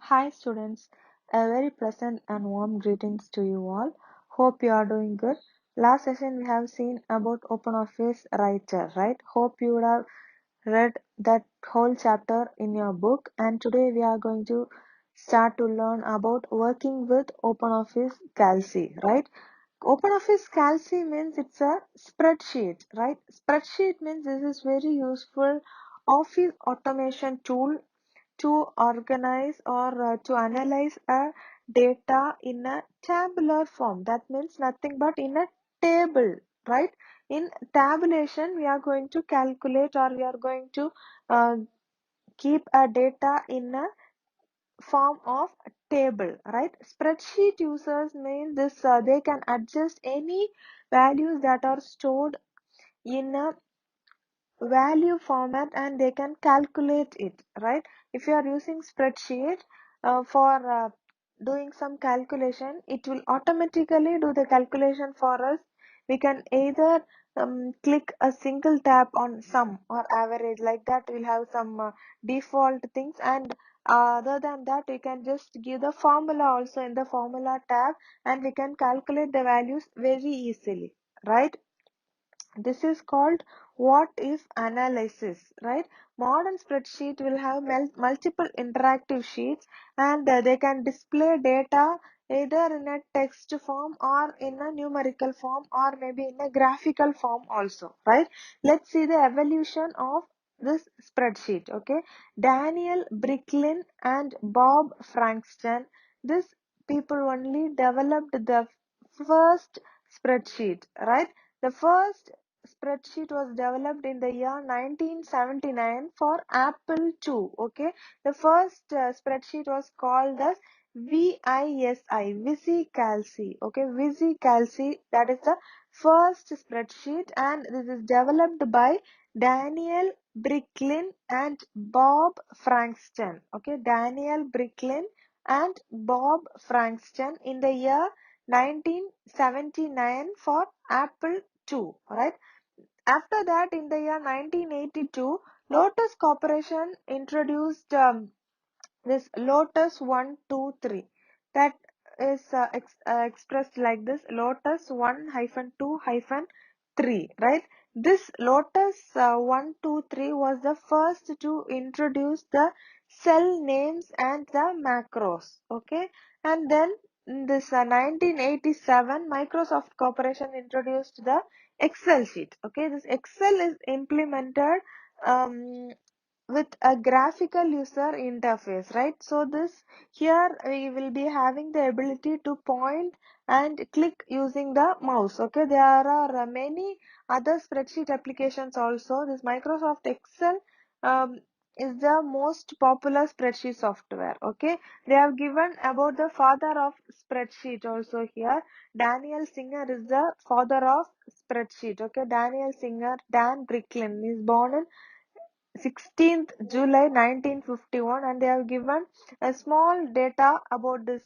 Hi students, a very pleasant and warm greetings to you all. Hope you are doing good. Last session we have seen about OpenOffice Writer, right? Hope you would have read that whole chapter in your book, and today we are going to start to learn about working with OpenOffice Calc, right? OpenOffice Calc means it's a spreadsheet, right? Spreadsheet means this is very useful office automation tool to organize or to analyze a data in a tabular form. That means nothing but in a table, right? In tabulation, we are going to calculate or we are going to uh, keep a data in a form of table, right? Spreadsheet users mean this they can adjust any values that are stored in a value format and they can calculate it, right? If you are using spreadsheet for doing some calculation, it will automatically do the calculation for us. We can either click a single tab on sum or average, like that we'll have some default things, and other than that we can just give the formula also in the formula tab and we can calculate the values very easily, right? This is called what if analysis, right? Modern spreadsheet will have multiple interactive sheets and they can display data either in a text form or in a numerical form or maybe in a graphical form also, right? Let's see the evolution of this spreadsheet, okay? Daniel Bricklin and Bob Frankston, this people only developed the first spreadsheet, right? The first spreadsheet was developed in the year 1979 for Apple II. Okay, the first spreadsheet was called as VisiCalc. Okay, VisiCalc, that is the first spreadsheet, and this is developed by Daniel Bricklin and Bob Frankston. Okay, Daniel Bricklin and Bob Frankston in the year 1979 for Apple II, right? After that, in the year 1982, Lotus Corporation introduced this Lotus 123. That is expressed like this: Lotus 1-2-3, right? This Lotus 123 was the first to introduce the cell names and the macros. Okay, and then in this 1987, Microsoft Corporation introduced the Excel sheet. Okay, this Excel is implemented um, with a graphical user interface, right? So this here we will be having the ability to point and click using the mouse. Okay, there are many other spreadsheet applications also. This Microsoft Excel um, is the most popular spreadsheet software. Okay, they have given about the father of spreadsheet also here. Daniel Singer is the father of spreadsheet. Okay, Daniel Singer, Dan Bricklin is born in 16th July 1951, and they have given a small data about this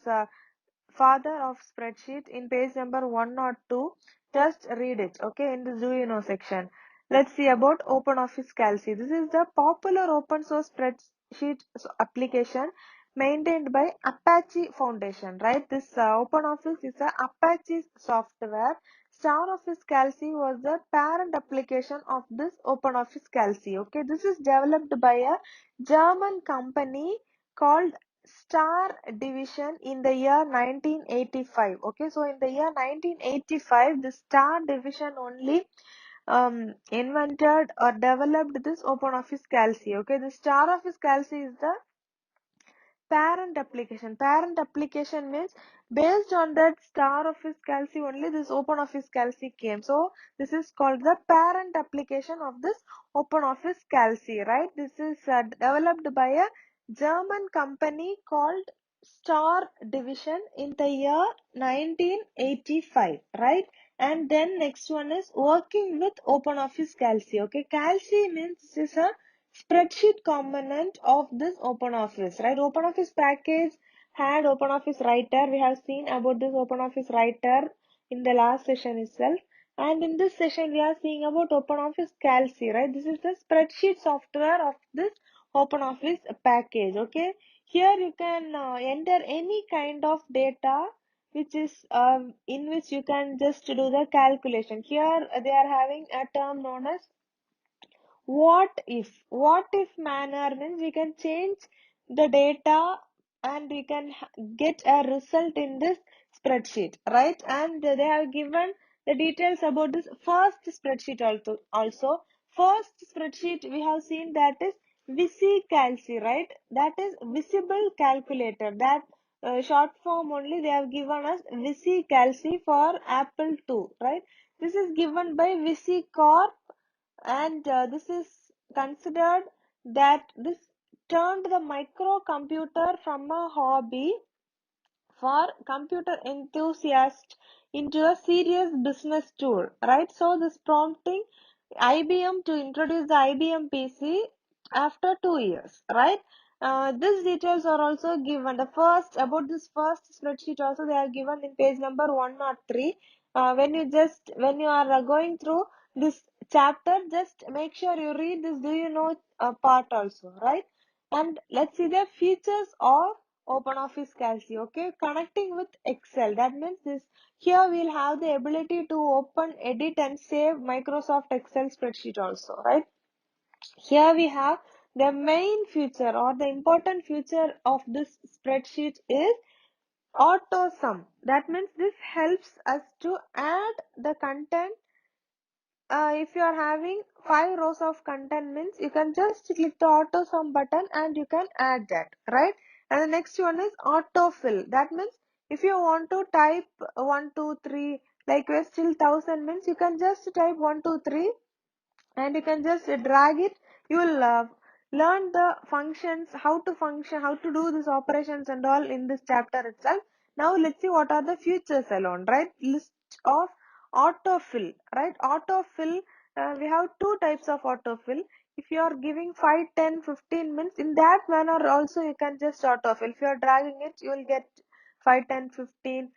father of spreadsheet in page number 102. Just read it, okay, in the do you know section. Let's see about OpenOffice Calc. This is the popular open source spreadsheet application maintained by Apache Foundation, right? This OpenOffice is a Apache software. StarOffice Calc was the parent application of this OpenOffice Calc. Okay, this is developed by a German company called Star Division in the year 1985. Okay, so in the year 1985, the Star Division only invented or developed this OpenOffice Calc. Okay, the StarOffice Calc is the parent application. Parent application means based on that StarOffice Calc only this OpenOffice Calc came. So this is called the parent application of this OpenOffice Calc, right? This is developed by a German company called Star Division in the year 1985, right? And then next one is working with OpenOffice Calc. Okay, Calc means this is a spreadsheet component of this OpenOffice, right? OpenOffice package had OpenOffice Writer. We have seen about this OpenOffice Writer in the last session itself. And in this session, we are seeing about OpenOffice Calc, right? This is the spreadsheet software of this OpenOffice package, okay? Here you can enter any kind of data which is in which you can just do the calculation. Here they are having a term known as what if manner means we can change the data and we can get a result in this spreadsheet, right? And they have given the details about this first spreadsheet also. First spreadsheet we have seen that is VisiCalc, right? That is visible calculator. That short form only they have given us VisiCalc for Apple II, right? This is given by VisiCorp, and this is considered that this turned the microcomputer from a hobby for computer enthusiasts into a serious business tool, right? So this prompting IBM to introduce the IBM PC after 2 years, right? These details are also given. The first about this first spreadsheet also they are given in page number 103. When you are going through this chapter, just make sure you read this. Do you know part also, right? And let's see the features of OpenOffice Calc. Okay, connecting with Excel. That means this here we'll have the ability to open, edit, and save Microsoft Excel spreadsheet also, right? Here we have the main feature or the important feature of this spreadsheet is auto sum. That means this helps us to add the content. If you are having 5 rows of content means you can just click the auto sum button and you can add that, right? And the next one is autofill. That means if you want to type 1 2 3 like till 1000 means you can just type 1 2 3 and you can just drag it. You will learn the functions, how to do these operations and all in this chapter itself. Now let's see what are the features alone, right? List of autofill, right? Autofill, we have two types of autofill. If you are giving 5 10 15 minutes in that manner also you can just autofill. If you are dragging it you will get 5 10 15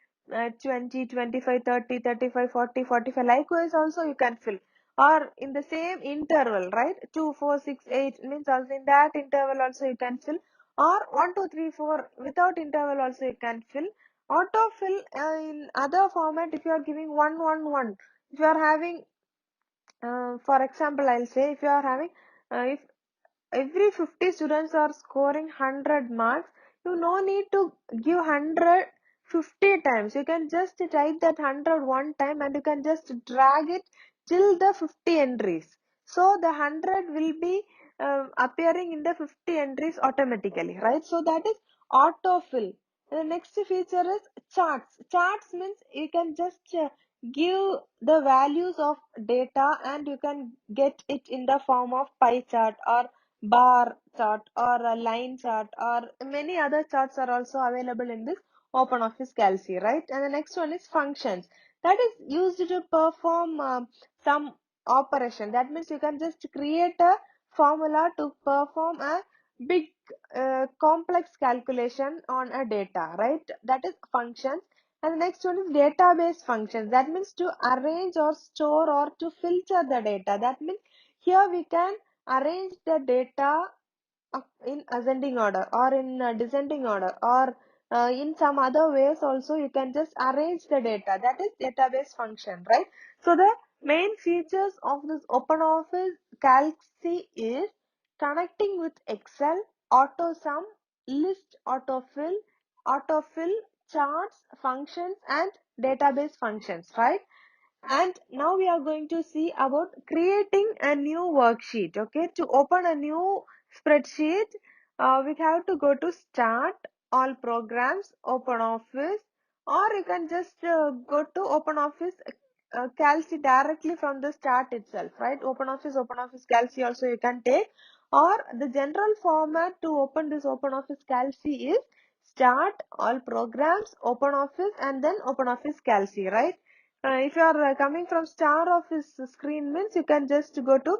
20 25 30 35 40 45. Likewise also you can fill or in the same interval, right? 2 4 6 8 means also in that interval also you can fill, or 1 2 3 4 without interval also you can fill. Autofill in other format, if you are giving 1 1 1, if you are having for example I'll say if you are having if every 50 students are scoring 100 marks, you no need to give 100 50 times. You can just type that 100 one time and you can just drag it till the 50 entries. So the 100 will be appearing in the 50 entries automatically, right? So that is autofill. The next feature is charts. Charts means you can just give the values of data and you can get it in the form of pie chart or bar chart or a line chart or many other charts are also available in this OpenOffice Calc, right? And the next one is functions. That is used to perform some operation. That means you can just create a formula to perform a big complex calculation on a data, right? That is functions. And the next one is database functions. That means to arrange or store or to filter the data. That means here we can arrange the data in ascending order or in descending order or in some other ways also you can just arrange the data. That is database function, right? So the main features of this OpenOffice Calc is connecting with Excel, auto sum, list autofill, charts, functions, and database functions, right? And now we are going to see about creating a new worksheet. Okay, to open a new spreadsheet, we have to go to Start, All Programs, Open Office, or you can just go to Open Office Calc directly from the Start itself, right? Open Office Calc also you can take, or the general format to open this Open Office Calc is Start, All Programs, Open Office, and then Open Office Calc, right? If you are coming from Star Office screen means you can just go to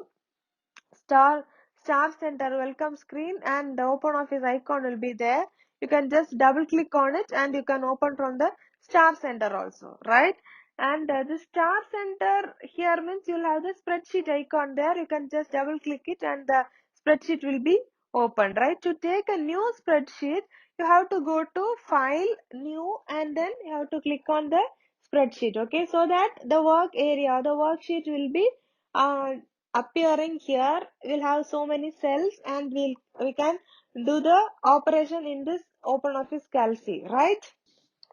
Star Star Center welcome screen and the Open Office icon will be there. You can just double click on it and you can open from the Star Center also, right? And the Star Center here means you'll have the spreadsheet icon there. You can just double click it and the spreadsheet will be opened, right? To take a new spreadsheet, you have to go to File, New, and then you have to click on the spreadsheet, okay? So that the work area, the worksheet will be uh, appearing here. We'll have so many cells, and we can do the operation in this OpenOffice Calc, right?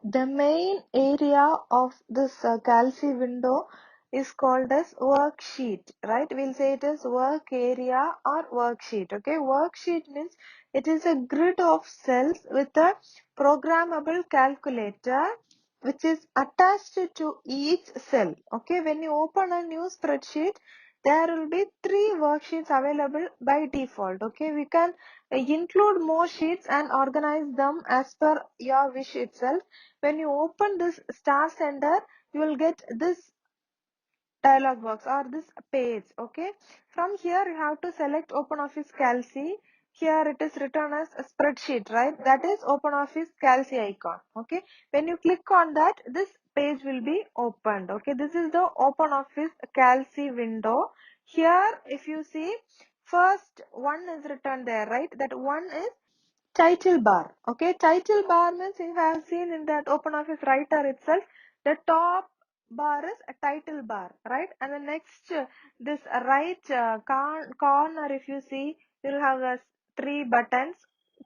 The main area of this Calc window is called as worksheet, right? We'll say it is work area or worksheet. Okay, worksheet means it is a grid of cells with a programmable calculator which is attached to each cell. Okay, when you open a new spreadsheet, there will be 3 worksheets available by default. Okay, we can include more sheets and organize them as per your wish itself. When you open this star center, you will get this dialog box or this page. Okay, from here you have to select OpenOffice Calc. Here it is written as a spreadsheet, right? That is OpenOffice Calc icon. Okay, when you click on that, this page will be opened. Okay, this is the OpenOffice Calc window. Here if you see, first one is written there, right? That one is title bar. Okay, title bar means you have seen in that OpenOffice writer itself, the top bar is a title bar, right? And the next, this right corner, if you see, you'll have 3 buttons,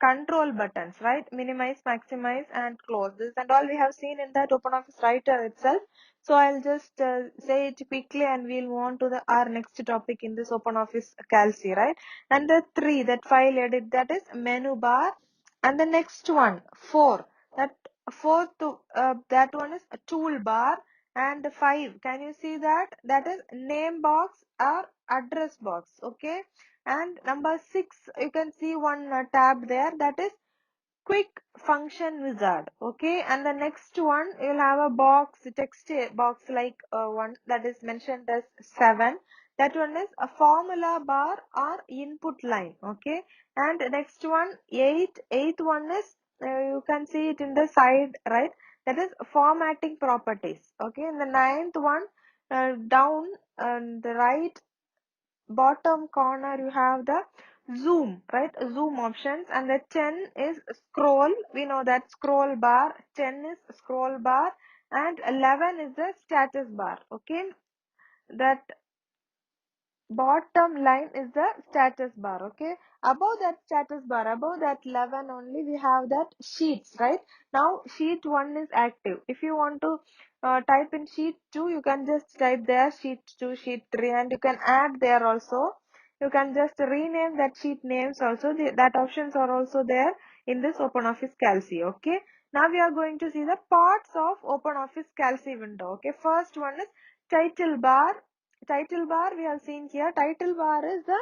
control buttons, right? Minimize, maximize, and close. This and all we have seen in that OpenOffice writer itself. So I'll just say it quickly, and we'll move on to the our next topic in this OpenOffice Calc, right? And the 3, that file edit, that is menu bar. And the next one, 4, that fourth, that one is a toolbar. And the 5, can you see that? That is name box or address box. Okay, and number 6, you can see one tab there, that is quick function wizard. Okay, and the next one, you'll have a box, text box, like one that is mentioned as 7. That one is a formula bar or input line. Okay, and next one, 8, eighth one is you can see it in the side, right? That is formatting properties. Okay, and the ninth one, down on the right bottom corner, you have the zoom, right? Zoom options. And the 10 is scroll. We know that scroll bar. 10 is scroll bar, and 11 is the status bar. Okay, that bottom line is the status bar. Okay, above that status bar, above that 11 only, we have that sheets, right? Now sheet 1 is active. If you want to type in sheet 2, you can just type there sheet 2, sheet 3, and you can add there also. You can just rename that sheet names also. That options are also there in this OpenOffice Calc. Okay, now we are going to see the parts of OpenOffice Calc window. Okay, first one is title bar. Title bar we have seen here. Title bar is the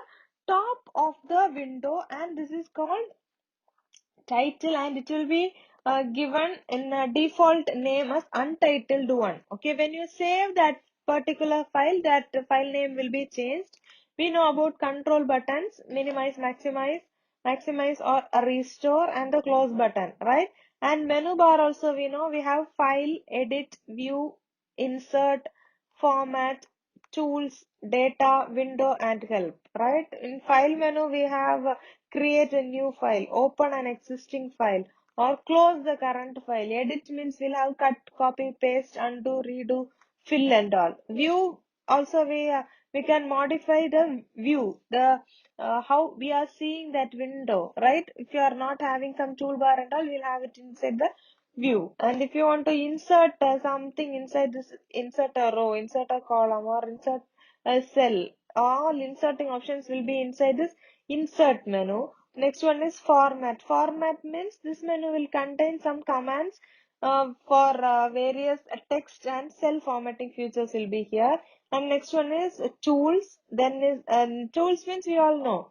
top of the window, and this is called title, and it will be given in a default name as untitled one. Okay, when you save that particular file, that file name will be changed. We know about control buttons, minimize, maximize, maximize or restore, and the close button, right? And menu bar also, we know we have file, edit, view, insert, format, tools, data, window, and help, right? In file menu, we have create a new file, open an existing file, or close the current file. Edit means we'll have cut, copy, paste, undo, redo, fill, and all. View also, we can modify the view, the how we are seeing that window, right? If you are not having some toolbar and all, we'll have it inside the view. And if you want to insert something inside this, insert a row, insert a column, or insert a cell, all inserting options will be inside this insert menu. Next one is format. Format means this menu will contain some commands for various text and cell formatting features will be here. And next one is tools. Then is tools means we all know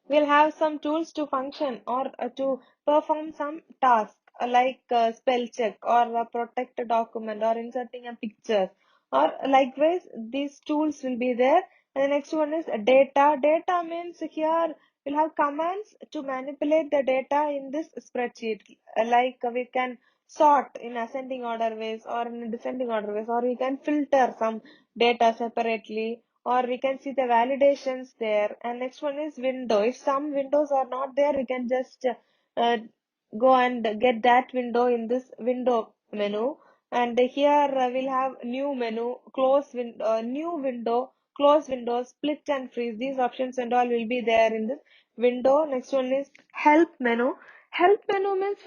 we'll have some tools to function or to perform some task, like spell check or protect a document or inserting a picture, or likewise these tools will be there. And the next one is data. Data means here we'll have commands to manipulate the data in this spreadsheet, like we can sort in ascending order ways or in descending order ways, or we can filter some data separately, or we can see the validations there. And next one is window. If some windows are not there, we can just go and get that window in this window menu. And here we'll have new menu, new window, close window, split and freeze. These options and all will be there in this window. Next one is help menu. Help menu means,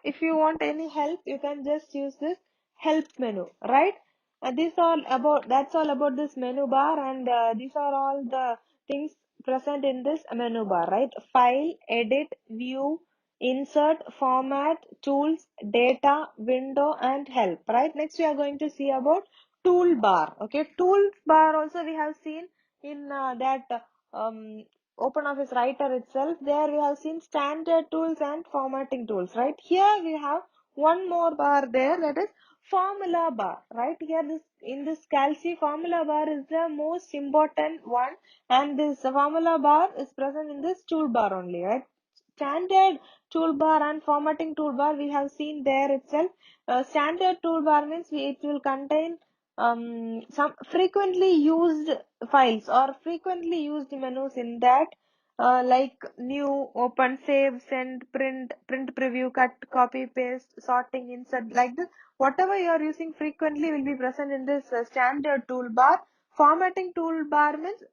if you want any help, you can just use this help menu, right? That's all about this menu bar, and these are all the things present in this menu bar, right? File, edit, view, insert, format, tools, data, window, and help, right? Next we are going to see about toolbar. Okay, toolbar also we have seen in that um, OpenOffice Writer itself. There we have seen standard tools and formatting tools, right? Here we have one more bar there, that is formula bar, right? Here in this Calc, formula bar is the most important one, and this formula bar is present in this toolbar only, right? Standard toolbar and formatting toolbar we have seen there itself. Standard toolbar means it will contain some frequently used files or frequently used menus in that, like new, open, save, send, print preview, cut, copy, paste, sorting, insert, like this. Whatever you are using frequently will be present in this standard toolbar. Formatting toolbar means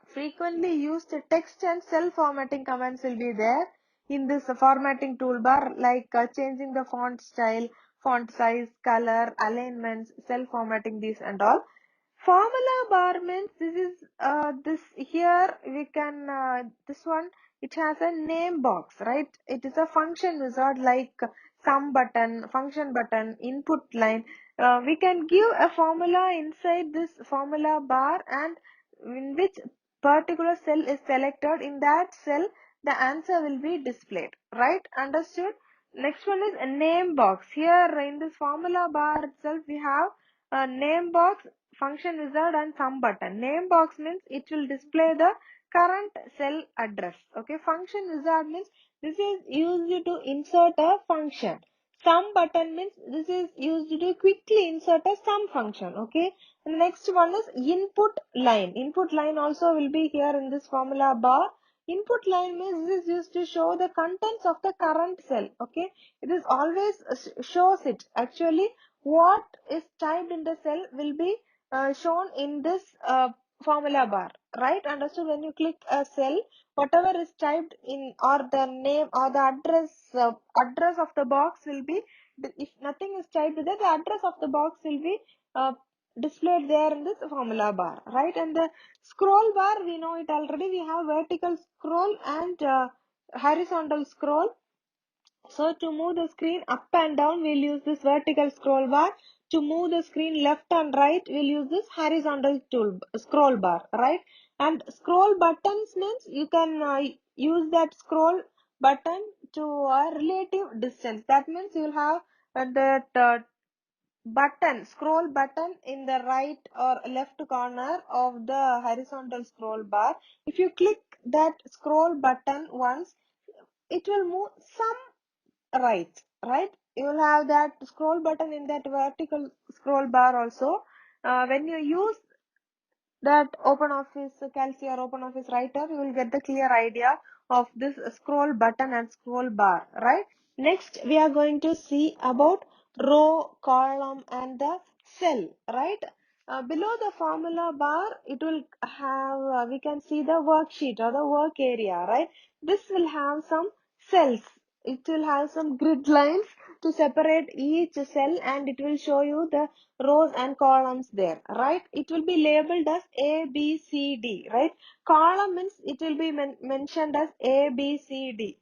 frequently used text and cell formatting commands will be there in this formatting toolbar, like changing the font style, font size, color, alignments, cell formatting, these and all. Formula bar means this here we can this one, it has a name box, right? It is a function wizard like sum button, function button, input line. We can give a formula inside this formula bar, and in which particular cell is selected, in that cell the answer will be displayed, right? Understood? Next one is a name box. Here in this formula bar itself we have a name box, function wizard, and sum button. Name box means it will display the current cell address. Okay, function wizard means this is used to insert a function. Sum button means this is used to quickly insert a sum function. Okay, and the next one is input line. Input line also will be here in this formula bar. Input line means this is used to show the contents of the current cell. Okay, it is always shows it. Actually, what is typed in the cell will be shown in this formula bar, right? Understood? When you click a cell, whatever is typed in, or the name or the address of the box will be, if nothing is typed there, the address of the box will be uh, displayed there in this formula bar, right? And the scroll bar, we know it already. We have vertical scroll and horizontal scroll. So to move the screen up and down, we'll use this vertical scroll bar. To move the screen left and right, we'll use this horizontal scroll bar, right? And scroll buttons means you can use that scroll button to a relative distance. That means you'll have that scroll button in the right or left corner of the horizontal scroll bar. If you click that scroll button once, it will move some right. You will have that scroll button in that vertical scroll bar also. When you use that OpenOffice Calc or OpenOffice Writer, you will get the clear idea of this scroll button and scroll bar, right? Next, we are going to see about row, column, and the cell, right? Below the formula bar, it will have, we can see the worksheet or the work area, right? This will have some cells. It will have some grid lines to separate each cell, and it will show you the rows and columns there, right? It will be labeled as A, B, C, D, right? Column means it will be mentioned as A, B, C, D.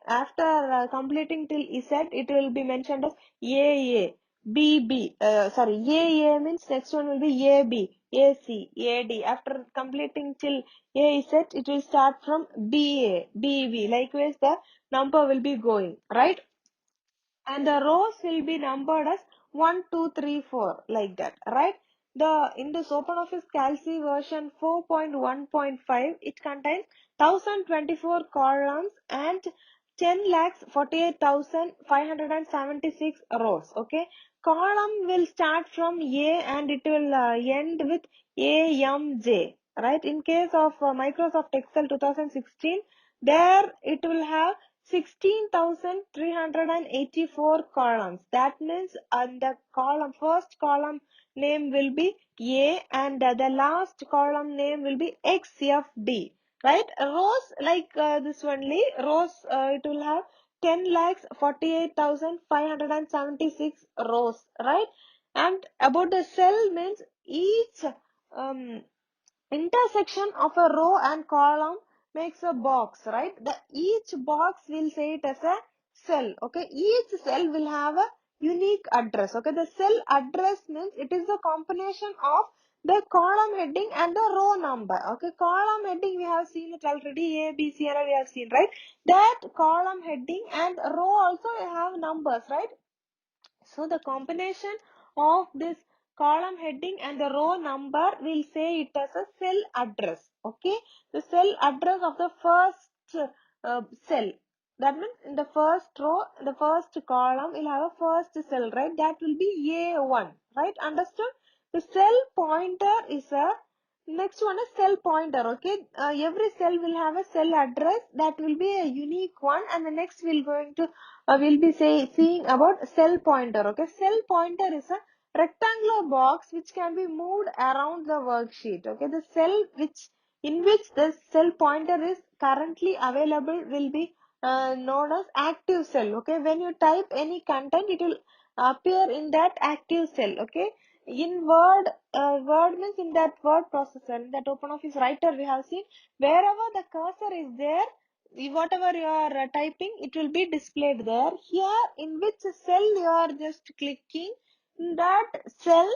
After completing till Z, it will be mentioned as A, B, B. Sorry, A means next one will be A, B, A, C, A, D. After completing till A, Z, it will start from B, A, B, B. Likewise, the number will be going, right? And the rows will be numbered as 1, 2, 3, 4, like that, right? In this OpenOffice Calc version 4.1.5, it contains 1024 columns and 10,48,576 rows. Okay, column will start from A and it will end with AMJ. Right. In case of Microsoft Excel 2016, there it will have 16,384 columns. That means the first column name will be A and the last column name will be XFD. Right? Rows like this only. Rows it will have 10,48,576 rows. Right? And about the cell means each um, intersection of a row and column makes a box, right? Each box will say it as a cell. Okay, each cell will have a unique address. Okay, the cell address means it is the combination of the column heading and the row number. Okay, column heading we have seen it already, A, B, C, and we have seen, right? That column heading and row also have numbers, right? So the combination of this column heading and the row number will say it as a cell address. Okay, the cell address of the first cell. That means in the first row, the first column will have a first cell, right? That will be A1, right? Understood? The cell pointer is a next one is cell pointer. Okay, every cell will have a cell address that will be a unique one, and the next we'll be seeing about cell pointer. Okay, cell pointer is a rectangular box which can be moved around the worksheet. Okay, the cell in which the cell pointer is currently available will be known as active cell. Okay, when you type any content, it will appear in that active cell. Okay, in word means in that word processor, in that OpenOffice writer we have seen, wherever the cursor is there, whatever you are typing, it will be displayed there. Here, in which cell you are just clicking, in that cell,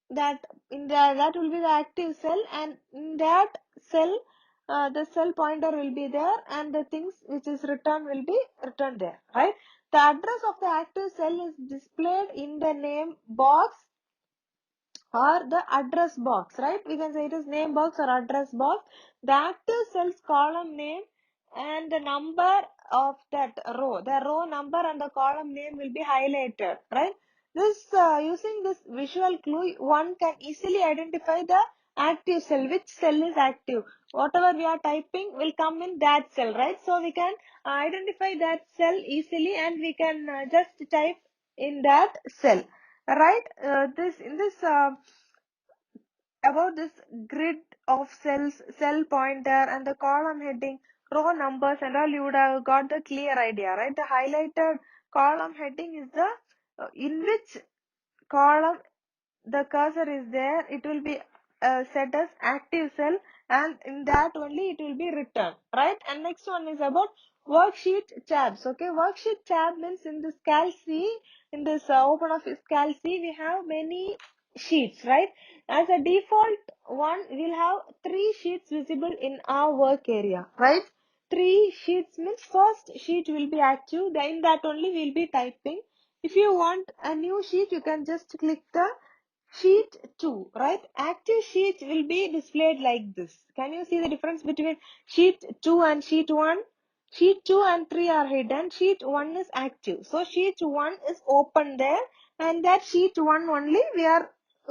that will be the active cell, and in that cell the cell pointer will be there, and the things which is written will be written there, right? The address of the active cell is displayed in the name box or the address box, right? We can say it is name box or address box. The active cell's column name and the number of that row, the row number and the column name will be highlighted, right? This using this visual clue, one can easily identify the active cell, which cell is active. Whatever we are typing will come in that cell, right? So we can identify that cell easily, and we can just type in that cell, right? This in this About this grid of cells, cell pointer, and the column heading, row numbers, and all, you would have got the clear idea, right? The highlighted column heading is the in which column the cursor is there, it will be set as active cell, and in that only it will be written, right? And next one is about worksheet tabs. Okay, worksheet tab means in this Calc, in this OpenOffice Calc, we have many sheets, right? As a default one, we'll have 3 sheets visible in our work area, right? 3 sheets means first sheet will be active, then that only we'll be typing. If you want a new sheet, you can just click the sheet 2, right? Active sheet will be displayed like this. Can you see the difference between sheet 2 and sheet 1? Sheet 2 and 3 are hidden. Sheet 1 is active. So sheet 1 is open there, and that sheet 1 only we are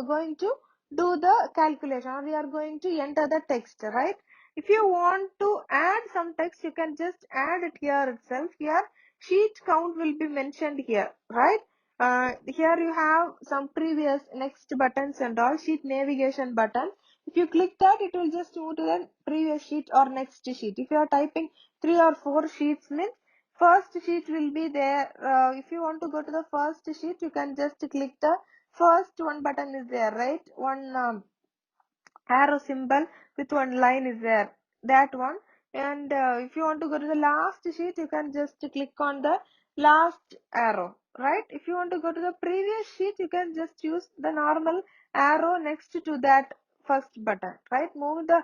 going to do the calculation, or we are going to enter the text, right? If you want to add some text, you can just add it here itself. Here sheet count will be mentioned here, right? Here you have some previous next buttons and all, sheet navigation button. If you click that, it will just move to the previous sheet or next sheet. If you are typing 3 or 4 sheets means first sheet will be there. If you want to go to the first sheet, you can just click the first one button is there, right? One arrow symbol with one line is there, that one. And if you want to go to the last sheet, you can just click on the last arrow, right? If you want to go to the previous sheet, you can just use the normal arrow next to that first button, right? Move the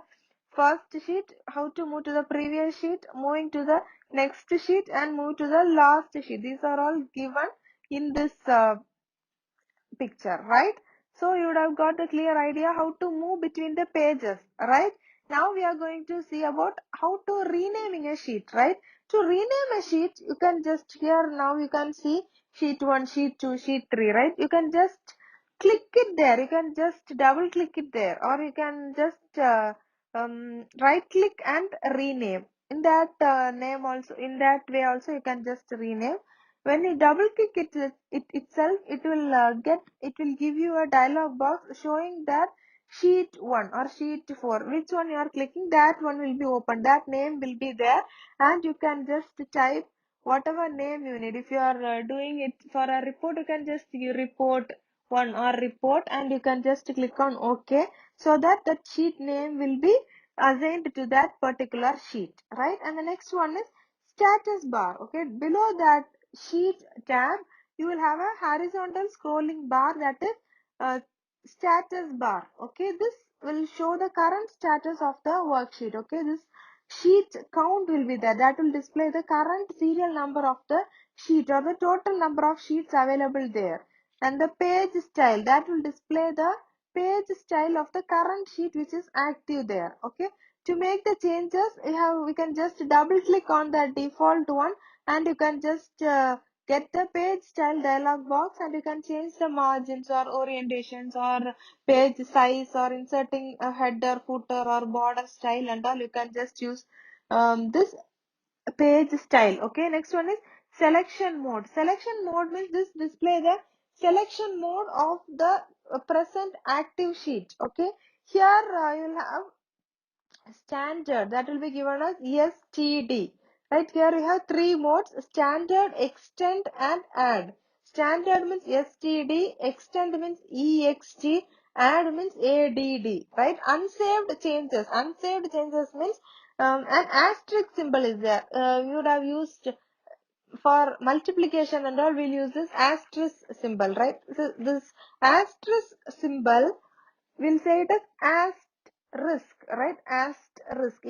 first sheet, how to move to the previous sheet, moving to the next sheet, and move to the last sheet. These are all given in this picture, right? So you would have got a clear idea how to move between the pages, right? Now we are going to see about how to renaming a sheet, right? To rename a sheet, you can just here now you can see sheet 1, sheet 2, sheet 3, right? You can just click it there. You can just double click it there, or you can just right click and rename. In that name also, in that way also you can just rename. When you double click it itself, it will give you a dialog box showing that sheet 1 or sheet 4, which one you are clicking, that one will be open, that name will be there, and you can just type whatever name you need. If you are doing it for a report, you can just report 1 or report, and you can just click on OK, so that that sheet name will be assigned to that particular sheet, right? And the next one is status bar. Okay, below that sheet tab you will have a horizontal scrolling bar, that is status bar. Okay, this will show the current status of the worksheet. Okay, this sheet count will be there, that will display the current serial number of the sheet or the total number of sheets available there. And the page style, that will display the page style of the current sheet which is active there. Okay, to make the changes we can just double click on the default one, and you can just get the page style dialog box, and you can change the margins or orientations or page size or inserting a header, footer or border style and all. You can just use this page style. Okay, next one is selection mode. Selection mode means this display the selection mode of the present active sheet. Okay, here you will have standard, that will be given as STD. Right, here we have three modes: standard, extend and add. Standard means STD, extend means EXT, add means ADD. Right, unsaved changes. Unsaved changes means an asterisk symbol is there. You would have used for multiplication and all, we'll use this asterisk symbol, right? So this asterisk symbol, we'll say it as asterisk, right? Asterisk,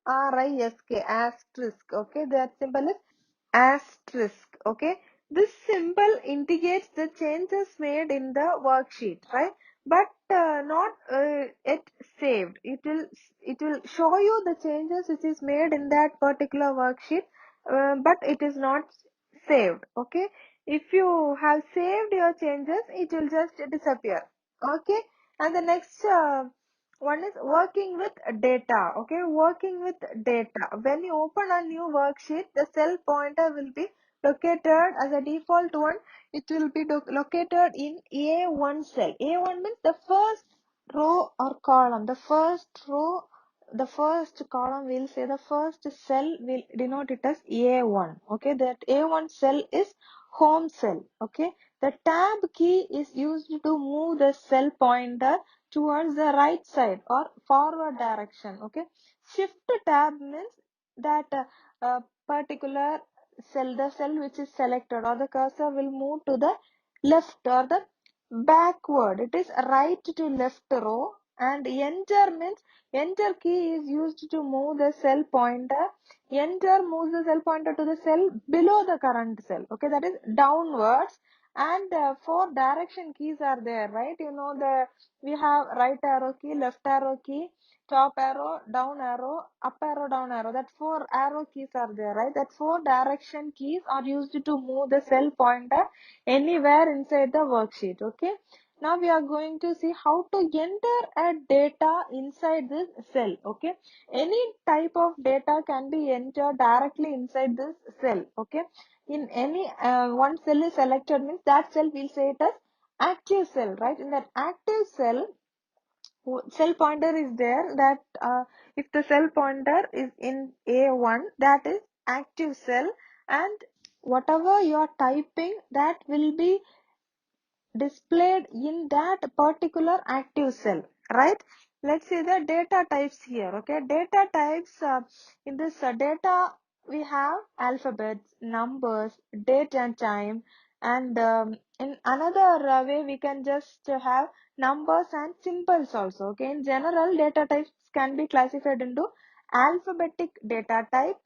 ASTERISK, asterisk. Okay, that symbol is asterisk. Okay, this symbol indicates the changes made in the worksheet, right? But not yet saved. It will show you the changes which is made in that particular worksheet, but it is not saved. Okay, if you have saved your changes, it will just disappear. Okay, and the next one is working with data. Okay, working with data. When you open a new worksheet, the cell pointer will be located as a default one. It will be located in A1 cell. A1 means the first row or column. The first row, the first column, will say the first cell will denote it as A1. Okay, that A1 cell is home cell. Okay, the tab key is used to move the cell pointer towards the right side or forward direction. Okay, shift tab means that particular cell, the cell which is selected, or the cursor will move to the left or the backward. It is right to left row. And enter means enter key is used to move the cell pointer. Enter moves the cell pointer to the cell below the current cell. Okay, that is downwards. And four direction keys are there, right? You know, we have right arrow key, left arrow key, top arrow, down arrow, up arrow, down arrow. That four arrow keys are there, right? That four direction keys are used to move the cell pointer anywhere inside the worksheet. Okay, now we are going to see how to enter a data inside this cell. Okay, any type of data can be entered directly inside this cell. Okay, in any one cell is selected means that cell, we'll say it as active cell, right? In that active cell, cell pointer is there, that if the cell pointer is in A1, that is active cell, and whatever you are typing, that will be displayed in that particular active cell, right? Let's see the data types here. Okay, data types, in this data we have alphabets, numbers, date and time, and in another way we can just have numbers and symbols also. Okay, in general, data types can be classified into alphabetic data type,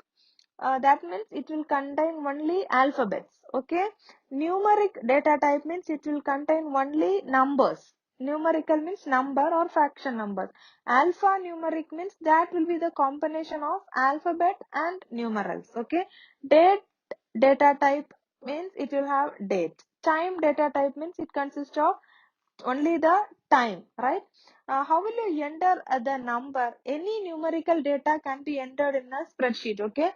that means it will contain only alphabets. Okay, numeric data type means it will contain only numbers. numerical means number or fraction numbers. Alphanumeric means that will be the combination of alphabet and numerals. Okay. Date data type means it will have date. Time data type means it consists of only the time, right? How will you enter the number? Any numerical data can be entered in a spreadsheet. Okay.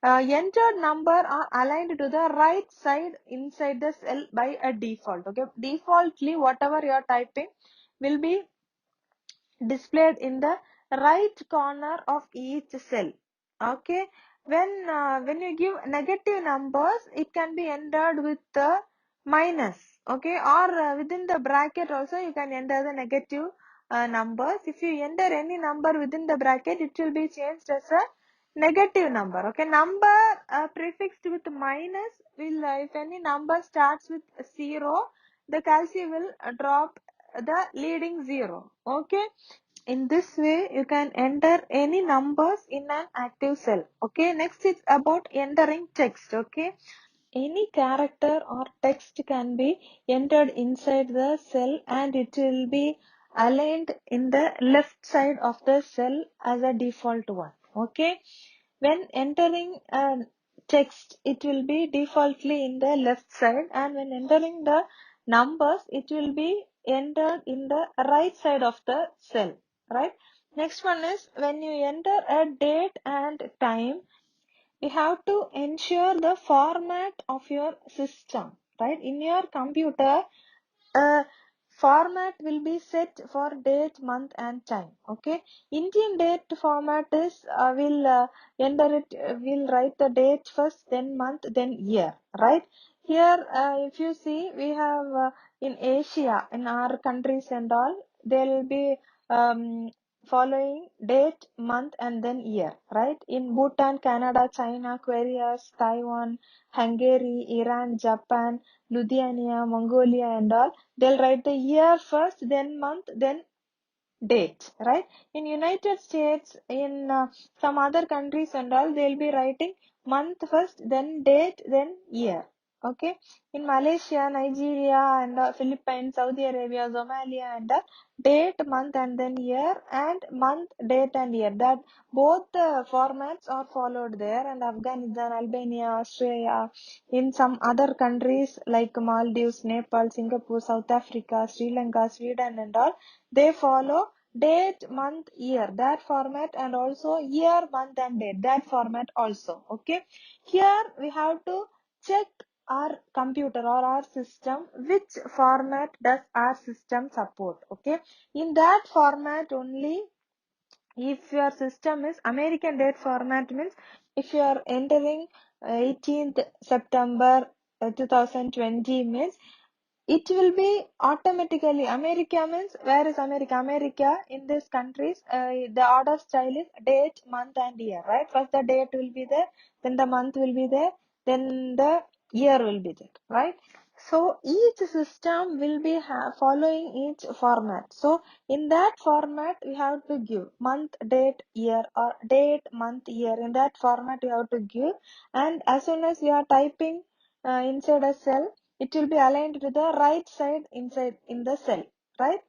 Entered number are aligned to the right side inside the cell by a default. Okay. Defaultly, whatever you are typing will be displayed in the right corner of each cell. Okay. When you give negative numbers, it can be entered with the minus. Okay. Or within the bracket also you can enter the negative numbers. If you enter any number within the bracket, it will be changed as a negative number. Okay. Number prefixed with minus will, if any number starts with 0, the calcium will drop the leading 0. Okay. In this way, you can enter any numbers in an active cell. Okay. Next is about entering text. Okay. Any character or text can be entered inside the cell and it will be aligned in the left side of the cell as a default one. Okay. When entering text, it will be defaultly in the left side, and when entering the numbers, it will be entered in the right side of the cell, right? Next one is when you enter a date and time, you have to ensure the format of your system, right? In your computer, a format will be set for date, month and time. Okay. Indian date format is will enter it, will write the date first, then month, then year, right? Here if you see, we have in Asia, in our countries and all, there will be following date, month and then year, right? In Bhutan, Canada, China, Korea, Taiwan, Hungary, Iran, Japan, Lithuania, Mongolia and all, they'll write the year first, then month, then date, right? In United States, in some other countries and all, they'll be writing month first, then date, then year. Okay. In Malaysia, Nigeria and Philippines, Saudi Arabia, Somalia and date, month and then year, and month, date and year. That both the formats are followed there. And Afghanistan, Albania, Australia, in some other countries like Maldives, Nepal, Singapore, South Africa, Sri Lanka, Sweden and all, they follow date, month, year, that format, and also year, month and date, that format also. Okay. Here we have to check our computer or our system, which format does our system support. Okay. In that format only, if your system is American date format, means if you are entering 18th September 2020 means, it will be automatically America means, where is America? America in these countries, the order style is date, month and year, right? First the date will be there, then the month will be there, then the year will be there, right? So each system will be following each format. So in that format we have to give month, date, year, or date, month, year. In that format you have to give, and as soon as you are typing inside a cell, it will be aligned to the right side inside in the cell, right?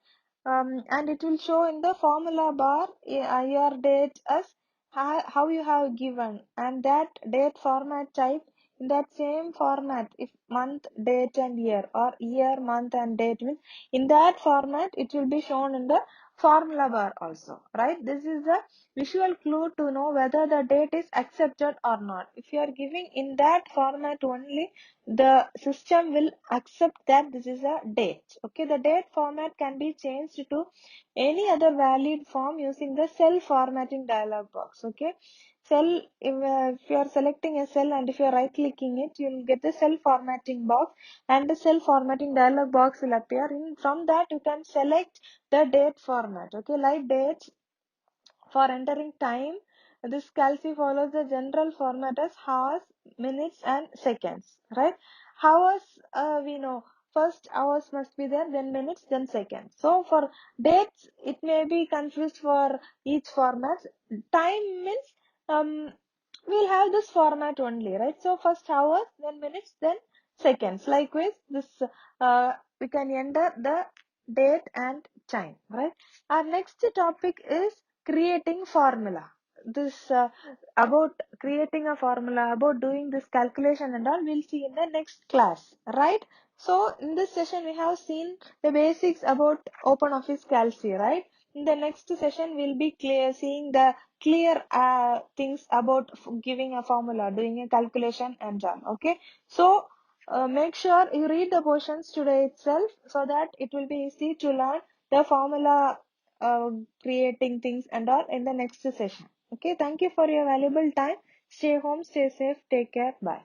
And it will show in the formula bar your date as how you have given, and that date format type in that same format. If month, date and year, or year, month and date means, in that format it will be shown in the formula bar also, right? This is the visual clue to know whether the date is accepted or not. If you are giving in that format only, the system will accept that this is a date. Okay. The date format can be changed to any other valid form using the cell formatting dialog box. Okay. Cell, if you are selecting a cell and if you are right clicking it, you will get the cell formatting box, and the cell formatting dialog box will appear. From that you can select the date format. Okay. Like dates, for entering time, this Calc follows the general format as hours, minutes and seconds, right? Hours, we know first hours must be there, then minutes, then seconds. So for dates, it may be confused for each format. Time means we'll have this format only, right? So first hours, then minutes, then seconds. Likewise, this we can enter the date and time, right? Our next topic is creating formula. This about creating a formula, about doing this calculation and all, we'll see in the next class, right? So in this session we have seen the basics about OpenOffice Calc, right? In the next session we'll be seeing the clear things about giving a formula, doing a calculation and all. Okay, so make sure you read the portions today itself so that it will be easy to learn the formula, uh, creating things and all in the next session. Okay, thank you for your valuable time. Stay home, stay safe, take care, bye.